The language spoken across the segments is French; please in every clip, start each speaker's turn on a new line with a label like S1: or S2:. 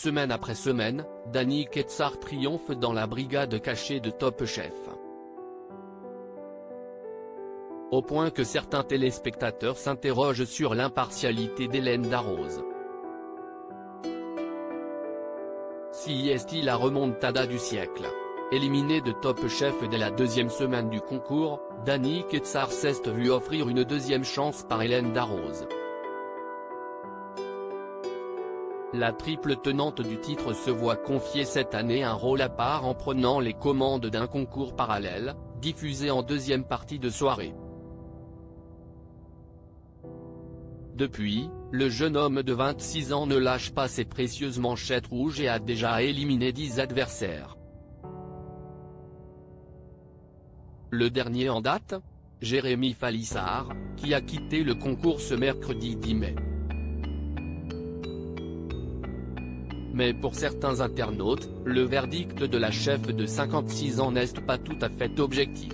S1: Semaine après semaine, Dany Ketsar triomphe dans la brigade cachée de Top Chef. Au point que certains téléspectateurs s'interrogent sur l'impartialité d'Hélène Darroze. Si est-il la remontada du siècle? Éliminée de Top Chef dès la deuxième semaine du concours, Dany Ketsar s'est vu offrir une deuxième chance par Hélène Darroze. La triple tenante du titre se voit confier cette année un rôle à part en prenant les commandes d'un concours parallèle, diffusé en deuxième partie de soirée. Depuis, le jeune homme de 26 ans ne lâche pas ses précieuses manchettes rouges et a déjà éliminé 10 adversaires. Le dernier en date? Jérémy Falissard, qui a quitté le concours ce mercredi 10 mai. Mais pour certains internautes, le verdict de la chef de 56 ans n'est pas tout à fait objectif.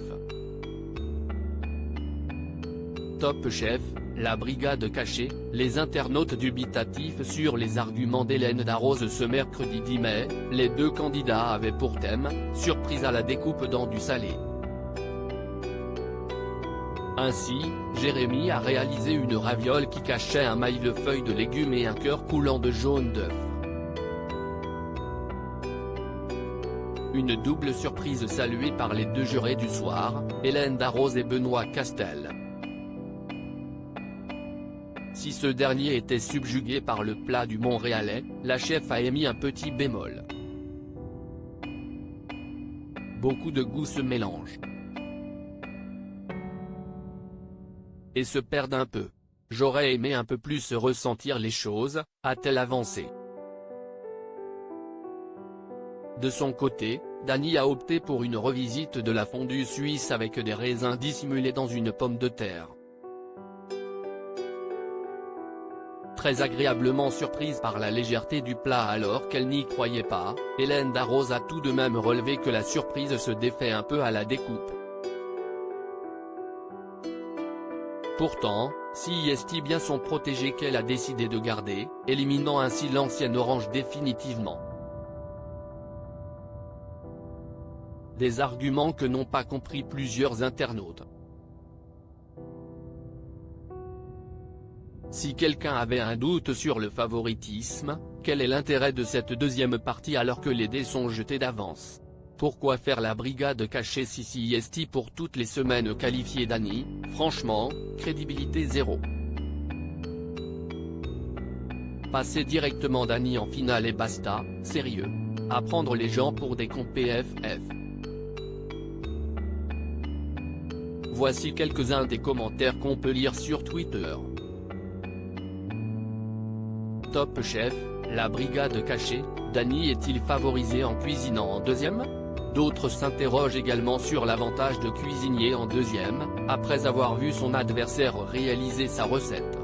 S1: Top Chef, la brigade cachée, les internautes dubitatifs sur les arguments d'Hélène Darroze ce mercredi 10 mai, les deux candidats avaient pour thème, surprise à la découpe dans du salé. Ainsi, Jérémy a réalisé une raviole qui cachait un millefeuille de légumes et un cœur coulant de jaune d'œuf. Une double surprise saluée par les deux jurés du soir, Hélène Darroze et Benoît Castel. Si ce dernier était subjugué par le plat du Montréalais, la chef a émis un petit bémol. Beaucoup de goûts se mélangent. Et se perdent un peu. J'aurais aimé un peu plus ressentir les choses, a-t-elle avancé. De son côté, Dany a opté pour une revisite de la fondue suisse avec des raisins dissimulés dans une pomme de terre. Très agréablement surprise par la légèreté du plat alors qu'elle n'y croyait pas, Hélène Darroze a tout de même relevé que la surprise se défait un peu à la découpe. Pourtant, si est bien son protégé qu'elle a décidé de garder, éliminant ainsi l'ancienne orange définitivement. Des arguments que n'ont pas compris plusieurs internautes. Si quelqu'un avait un doute sur le favoritisme, quel est l'intérêt de cette deuxième partie alors que les dés sont jetés d'avance? Pourquoi faire la brigade cachée si est pour toutes les semaines qualifier Dany? Franchement, crédibilité zéro. Passer directement Dany en finale et basta, sérieux. À prendre les gens pour des cons PFF. Voici quelques-uns des commentaires qu'on peut lire sur Twitter. Top Chef, la brigade cachée, Dany est-il favorisé en cuisinant en deuxième? D'autres s'interrogent également sur l'avantage de cuisinier en deuxième, après avoir vu son adversaire réaliser sa recette.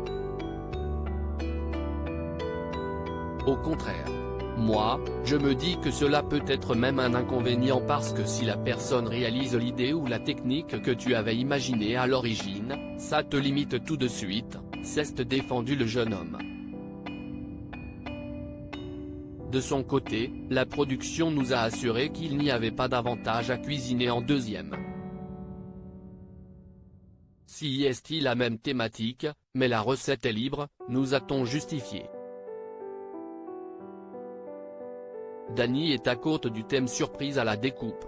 S1: Au contraire. Moi, je me dis que cela peut être même un inconvénient parce que si la personne réalise l'idée ou la technique que tu avais imaginée à l'origine, ça te limite tout de suite, s'est défendu le jeune homme. De son côté, la production nous a assuré qu'il n'y avait pas d'avantage à cuisiner en deuxième. Si est la même thématique, mais la recette est libre, nous a-t-on justifié. Dany est à court du thème surprise à la découpe.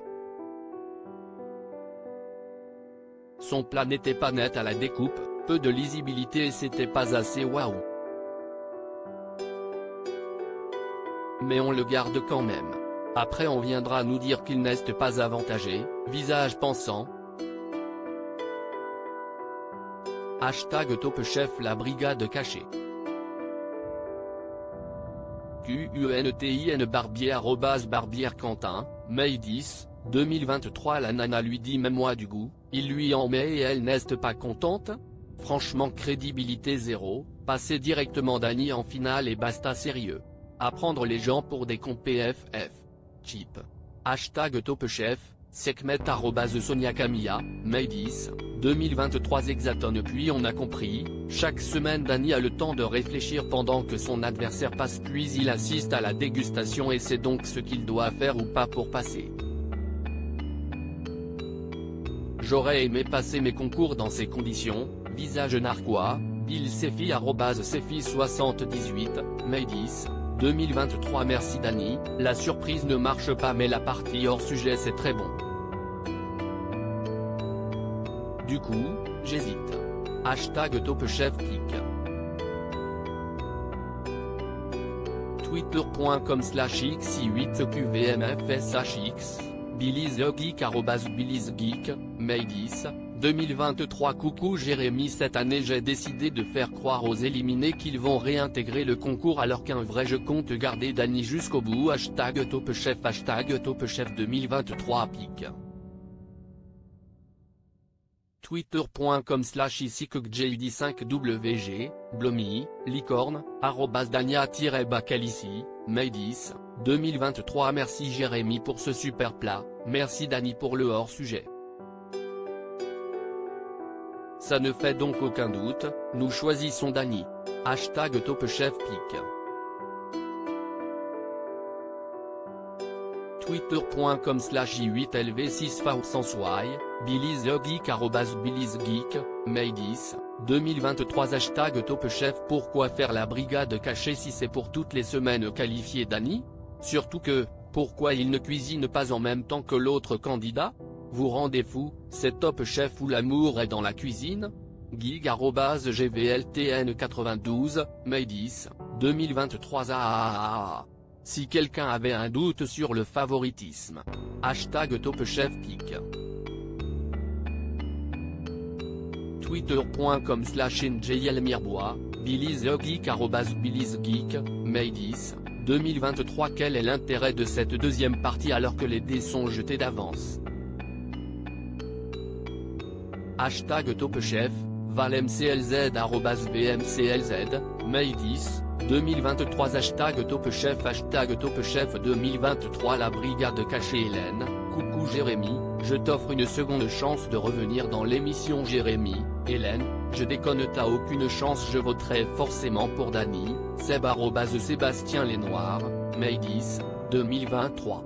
S1: Son plat n'était pas net à la découpe, peu de lisibilité et c'était pas assez waouh. Mais on le garde quand même. Après on viendra nous dire qu'il n'est pas avantagé, visage pensant. #Top Chef la brigade cachée. QUNTIN Barbier @Barbier Quentin, mai 10, 2023 La nana lui dit même moi du goût, il lui en met et elle n'est pas contente? Franchement crédibilité zéro, passer directement Dany en finale et basta sérieux. À prendre les gens pour des cons PFF. Cheap. #Top Chef, Sekhmet @Sonia Camilla, mai 10, 2023 Hexatone. Puis on a compris, chaque semaine Dany a le temps de réfléchir pendant que son adversaire passe, puis il assiste à la dégustation et c'est donc ce qu'il doit faire ou pas pour passer. J'aurais aimé passer mes concours dans ces conditions, visage narquois, Bill Sefi @Sefi78, May 10, 2023. Merci Dany, la surprise ne marche pas mais la partie hors sujet c'est très bon. Du coup, j'hésite. #TopChefPic. Twitter.com/xi8qvmfshx, BillyTheGeek @BillyTheGeek, May 10, 2023. Coucou Jérémy, cette année j'ai décidé de faire croire aux éliminés qu'ils vont réintégrer le concours alors qu'un vrai je compte garder Dany jusqu'au bout. #TopChef #TopChef 2023 pic. Twitter.com/icycokjd5wg, Blomy, Licorne, @Dania-Bakalissi, May 10, 2023. Merci Jérémy pour ce super plat, merci Dany pour le hors-sujet. Ça ne fait donc aucun doute, nous choisissons Dany. #TopChefPic. Twitter.com/i8lv6fausensoy, BillyTheGeek @BillyTheGeek, May 10, 2023. #TopChef. Pourquoi faire la brigade cachée si c'est pour toutes les semaines qualifier Dany? Surtout que, pourquoi il ne cuisine pas en même temps que l'autre candidat? Vous rendez fou, c'est Top Chef où l'amour est dans la cuisine? Gig @GVLTN92, May 10, 2023. Si quelqu'un avait un doute sur le favoritisme. #TopChefPic. Twitter.com/NJLmirbois, BillyTheGeek @BillyTheGeek, May 10, 2023. Quel est l'intérêt de cette deuxième partie alors que les dés sont jetés d'avance? #TopChef, ValMCLZ @VMCLZ, May 10, 2023. #TopChef #TopChef 2023. La brigade cachée. Hélène, coucou Jérémy, je t'offre une seconde chance de revenir dans l'émission. Jérémy, Hélène, je déconne, t'as aucune chance, je voterai forcément pour Dany. Seb @Sébastien Lenoir, May 10, 2023.